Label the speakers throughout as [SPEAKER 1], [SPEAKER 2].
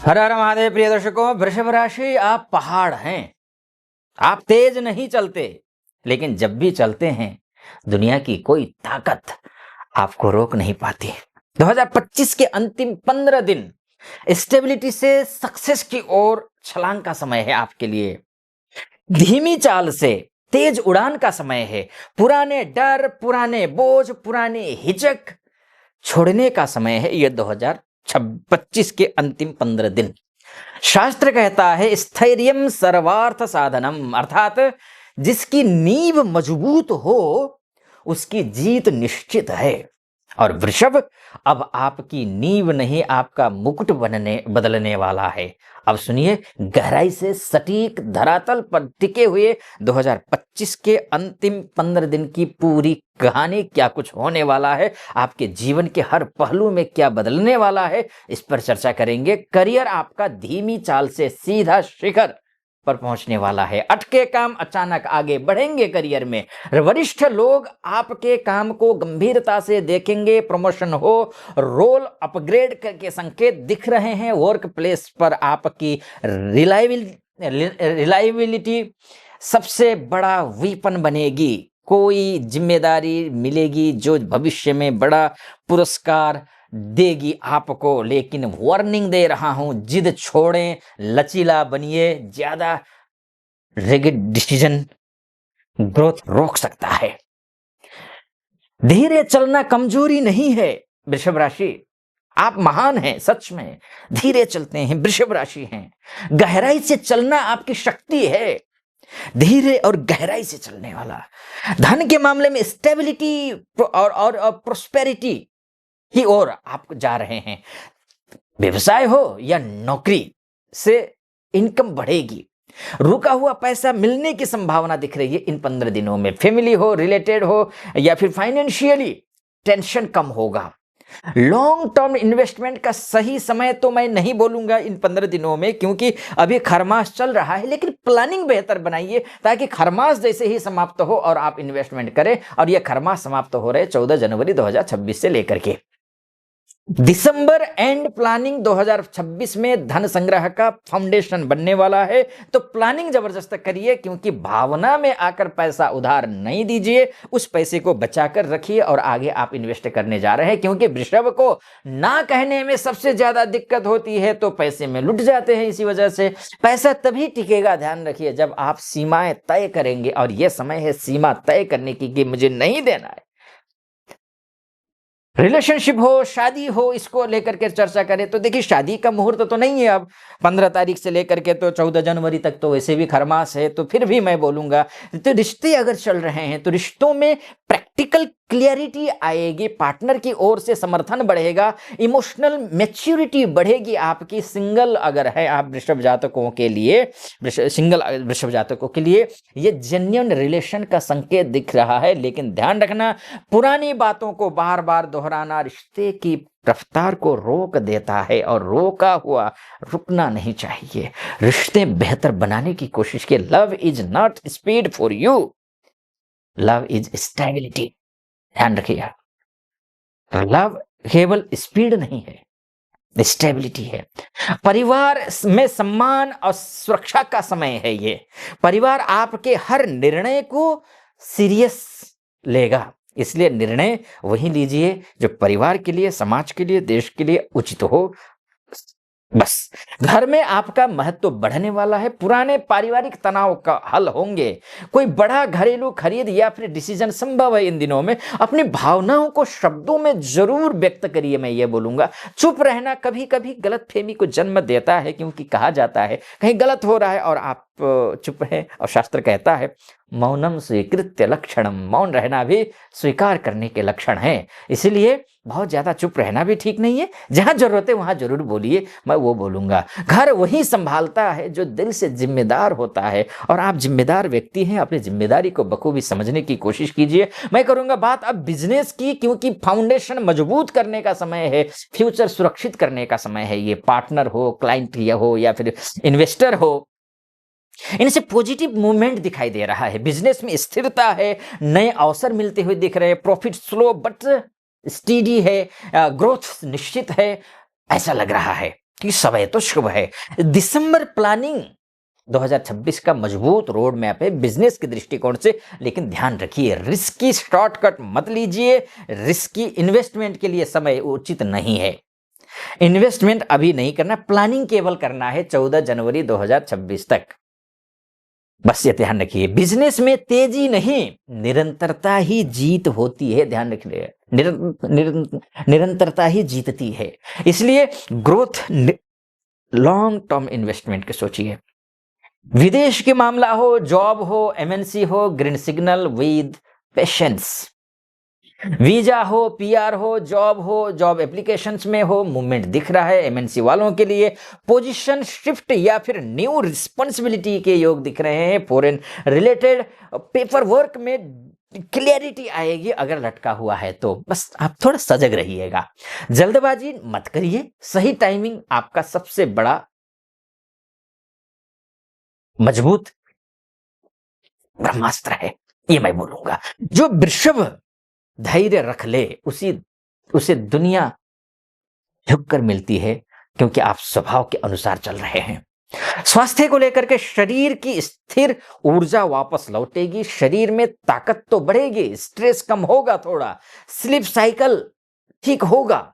[SPEAKER 1] हर हर महादेव। प्रिय दर्शकों, वृषभ राशि आप पहाड़ हैं। आप तेज नहीं चलते, लेकिन जब भी चलते हैं दुनिया की कोई ताकत आपको रोक नहीं पाती। 2025 के अंतिम 15 दिन स्टेबिलिटी से सक्सेस की ओर छलांग का समय है आपके लिए। धीमी चाल से तेज उड़ान का समय है। पुराने डर, पुराने बोझ, पुराने हिचक छोड़ने का समय है ये 2025 के अंतिम 15 दिन। शास्त्र कहता है स्थैर्यम सर्वार्थ साधनम, अर्थात जिसकी नींव मजबूत हो उसकी जीत निश्चित है। और वृषभ, अब आपकी नींव नहीं आपका मुकुट बदलने वाला है। अब सुनिए गहराई से सटीक धरातल पर टिके हुए 2025 के अंतिम 15 दिन की पूरी कहानी, क्या कुछ होने वाला है, आपके जीवन के हर पहलू में क्या बदलने वाला है, इस पर चर्चा करेंगे। करियर आपका धीमी चाल से सीधा शिखर पर पहुंचने वाला है। अटके काम अचानक आगे बढ़ेंगे। करियर में वरिष्ठ लोग आपके काम को गंभीरता से देखेंगे। प्रमोशन हो, रोल अपग्रेड के संकेत दिख रहे हैं। वर्क प्लेस पर आपकी रिलायबिलिटी सबसे बड़ा वीपन बनेगी। कोई जिम्मेदारी मिलेगी जो भविष्य में बड़ा पुरस्कार देगी आपको। लेकिन वार्निंग दे रहा हूं, जिद छोड़ें, लचीला बनिए। ज्यादा रिगिड डिसीजन ग्रोथ रोक सकता है। धीरे चलना कमजोरी नहीं है वृषभ राशि, आप महान हैं। सच में धीरे चलते हैं, वृषभ राशि हैं। गहराई से चलना आपकी शक्ति है। धीरे और गहराई से चलने वाला। धन के मामले में स्टेबिलिटी और प्रोस्पेरिटी की ओर आप जा रहे हैं। व्यवसाय हो या नौकरी से इनकम बढ़ेगी। रुका हुआ पैसा मिलने की संभावना दिख रही है इन 15 दिनों में। फैमिली हो, रिलेटेड हो या फिर फाइनेंशियली टेंशन कम होगा। लॉन्ग टर्म इन्वेस्टमेंट का सही समय तो मैं नहीं बोलूंगा इन 15 दिनों में, क्योंकि अभी खरमास चल रहा है। लेकिन प्लानिंग बेहतर बनाइए ताकि खरमास जैसे ही समाप्त हो और आप इन्वेस्टमेंट करें। और यह खरमास समाप्त हो रहे 14 जनवरी 2026 से लेकर के दिसंबर एंड। प्लानिंग 2026 में धन संग्रह का फाउंडेशन बनने वाला है। तो प्लानिंग जबरदस्त करिए, क्योंकि भावना में आकर पैसा उधार नहीं दीजिए। उस पैसे को बचाकर रखिए और आगे आप इन्वेस्ट करने जा रहे हैं। क्योंकि वृषभ को ना कहने में सबसे ज्यादा दिक्कत होती है, तो पैसे में लुट जाते हैं। इसी वजह से पैसा तभी टिकेगा, ध्यान रखिए, जब आप सीमाएं तय करेंगे। और यह समय है सीमा तय करने की कि मुझे नहीं देना है। रिलेशनशिप हो, शादी हो, इसको लेकर के चर्चा करें तो देखिए शादी का मुहूर्त तो नहीं है अब। 15 तारीख से लेकर के तो 14 जनवरी तक तो वैसे भी खरमास है। तो फिर भी मैं बोलूंगा, तो रिश्ते अगर चल रहे हैं तो रिश्तों में प्रैक्टिकल क्लियरिटी आएगी। पार्टनर की ओर से समर्थन बढ़ेगा। इमोशनल मैच्योरिटी बढ़ेगी आपकी। सिंगल अगर है आप वृषभ जातकों के लिए, सिंगल वृषभ जातकों के लिए ये जेन्युइन रिलेशन का संकेत दिख रहा है। लेकिन ध्यान रखना, पुरानी बातों को बार बार दोहराना रिश्ते की रफ्तार को रोक देता है, और रोका हुआ रुकना नहीं चाहिए। रिश्ते बेहतर बनाने की कोशिश की। Love is not speed for you, love is stability. ध्यान रखिए, लव केवल स्पीड नहीं है, स्टेबिलिटी है। परिवार में सम्मान और सुरक्षा का समय है ये। परिवार आपके हर निर्णय को सीरियस लेगा, इसलिए निर्णय वही लीजिए जो परिवार के लिए, समाज के लिए, देश के लिए उचित हो। बस घर में आपका महत्व बढ़ने वाला है। पुराने पारिवारिक तनाव का हल होंगे। कोई बड़ा घरेलू खरीद या फिर डिसीजन संभव है इन दिनों में। अपनी भावनाओं को शब्दों में जरूर व्यक्त करिए। मैं ये बोलूंगा, चुप रहना कभी कभी गलतफहमी को जन्म देता है, क्योंकि कहा जाता है कहीं गलत हो रहा है और आप चुप हैं। और शास्त्र कहता है मौनम स्वीकृत्य लक्षणम, मौन रहना भी स्वीकार करने के लक्षण है। इसलिए बहुत ज्यादा चुप रहना भी ठीक नहीं है। जहां जरूरत है वहां जरूर बोलिए, मैं वो बोलूंगा। घर वही संभालता है जो दिल से जिम्मेदार होता है, और आप जिम्मेदार व्यक्ति हैं। अपनी जिम्मेदारी को बखूबी समझने की कोशिश कीजिए। मैं करूंगा बात अब बिजनेस की, क्योंकि फाउंडेशन मजबूत करने का समय है, फ्यूचर सुरक्षित करने का समय है। ये पार्टनर हो, क्लाइंट हो या फिर इन्वेस्टर हो, इनसे पॉजिटिव मूवमेंट दिखाई दे रहा है। बिजनेस में स्थिरता है, नए अवसर मिलते हुए दिख रहे हैं। प्रॉफिट स्लो बट स्टीडी है, ग्रोथ निश्चित है, ऐसा लग रहा है। कि समय तो शुभ है। दिसंबर प्लानिंग 2026 का मजबूत रोड मैप है बिजनेस के दृष्टिकोण से, लेकिन ध्यान रखिए रिस्की शॉर्टकट मत लीजिए। रिस्की इन्वेस्टमेंट के लिए समय उचित नहीं है। इन्वेस्टमेंट अभी नहीं करना, प्लानिंग केवल करना है 14 जनवरी 2026 तक। बस ये ध्यान रखिए, बिजनेस में तेजी नहीं निरंतरता ही जीत होती है। ध्यान रखिए, निरंतरता ही जीतती है। इसलिए ग्रोथ लॉन्ग टर्म इन्वेस्टमेंट के सोचिए। विदेश के मामला हो, जॉब हो, एमएनसी हो, green signal with patience. Visa हो, पीआर हो, जॉब एप्लीकेशंस में हो, मूवमेंट दिख रहा है एमएनसी वालों के लिए। पोजीशन शिफ्ट या फिर न्यू रिस्पॉन्सिबिलिटी के योग दिख रहे हैं। फॉरेन रिलेटेड पेपर वर्क में क्लियरिटी आएगी अगर लटका हुआ है तो। बस आप थोड़ा सजग रहिएगा, जल्दबाजी मत करिए। सही टाइमिंग आपका सबसे बड़ा मजबूत ब्रह्मास्त्र है, ये मैं बोलूंगा। जो वृषभ धैर्य रख ले उसे दुनिया झुककर मिलती है, क्योंकि आप स्वभाव के अनुसार चल रहे हैं। स्वास्थ्य को लेकर के शरीर की स्थिर ऊर्जा वापस लौटेगी, शरीर में ताकत तो बढ़ेगी, स्ट्रेस कम होगा, थोड़ा स्लीप साइकिल ठीक होगा,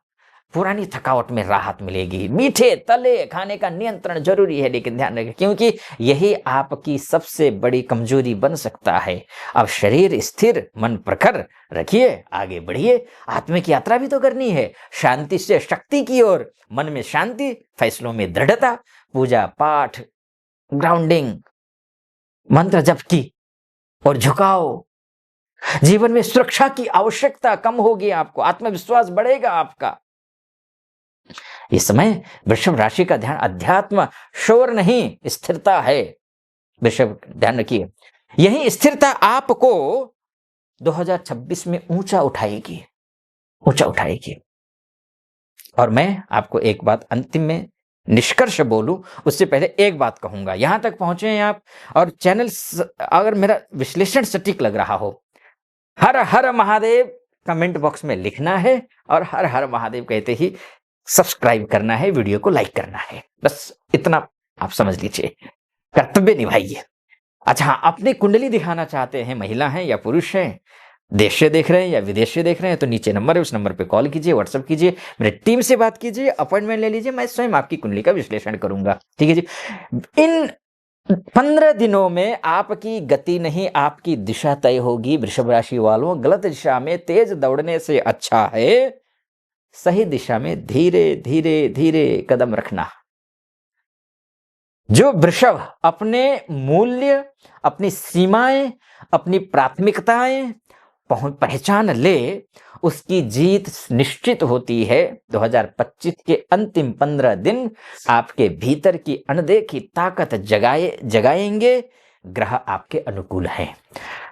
[SPEAKER 1] पुरानी थकावट में राहत मिलेगी। मीठे तले खाने का नियंत्रण जरूरी है, लेकिन ध्यान रखें क्योंकि यही आपकी सबसे बड़ी कमजोरी बन सकता है। अब शरीर स्थिर, मन प्रखर रखिए, आगे बढ़िए। आत्मिक यात्रा भी तो करनी है, शांति से शक्ति की ओर। मन में शांति, फैसलों में दृढ़ता, पूजा पाठ, ग्राउंडिंग, मंत्र जप की और झुकाव। जीवन में सुरक्षा की आवश्यकता कम होगी, आपको आत्मविश्वास बढ़ेगा आपका। इस समय वृषभ राशि का ध्यान अध्यात्म, शोर नहीं, स्थिरता है। वृषभ ध्यान रखिए, यही स्थिरता आपको 2026 में ऊंचा उठाएगी, ऊंचा उठाएगी। और मैं आपको एक बात अंतिम में निष्कर्ष बोलूं उससे पहले एक बात कहूंगा। यहां तक पहुंचे हैं आप और चैनल अगर मेरा विश्लेषण सटीक लग रहा हो, हर हर महादेव कमेंट बॉक्स में लिखना है और हर हर महादेव कहते ही सब्सक्राइब करना है, वीडियो को लाइक करना है। बस इतना आप समझ लीजिए, कर्तव्य निभाइए। अच्छा हाँ, अपनी कुंडली दिखाना चाहते हैं, महिला हैं या पुरुष हैं, देश से देख रहे हैं या विदेश से देख रहे हैं, तो नीचे नंबर है, उस नंबर पे कॉल कीजिए, व्हाट्सएप कीजिए, मेरे टीम से बात कीजिए, अपॉइंटमेंट ले लीजिए, मैं स्वयं आपकी कुंडली का विश्लेषण करूंगा। ठीक है जी। इन 15 दिनों में आपकी गति नहीं, आपकी दिशा तय होगी। वृषभ राशि वालों, गलत दिशा में तेज दौड़ने से अच्छा है सही दिशा में धीरे धीरे धीरे कदम रखना। जो वृषभ अपने मूल्य, अपनी सीमाएं, अपनी प्राथमिकताएं पहचान ले, उसकी जीत निश्चित होती है। 2025 के अंतिम 15 दिन आपके भीतर की अनदेखी ताकत जगाएंगे। ग्रह आपके अनुकूल हैं,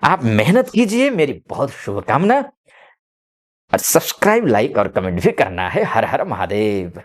[SPEAKER 1] आप मेहनत कीजिए, मेरी बहुत शुभकामना। सब्सक्राइब, लाइक और कमेंट भी करना है। हर हर महादेव।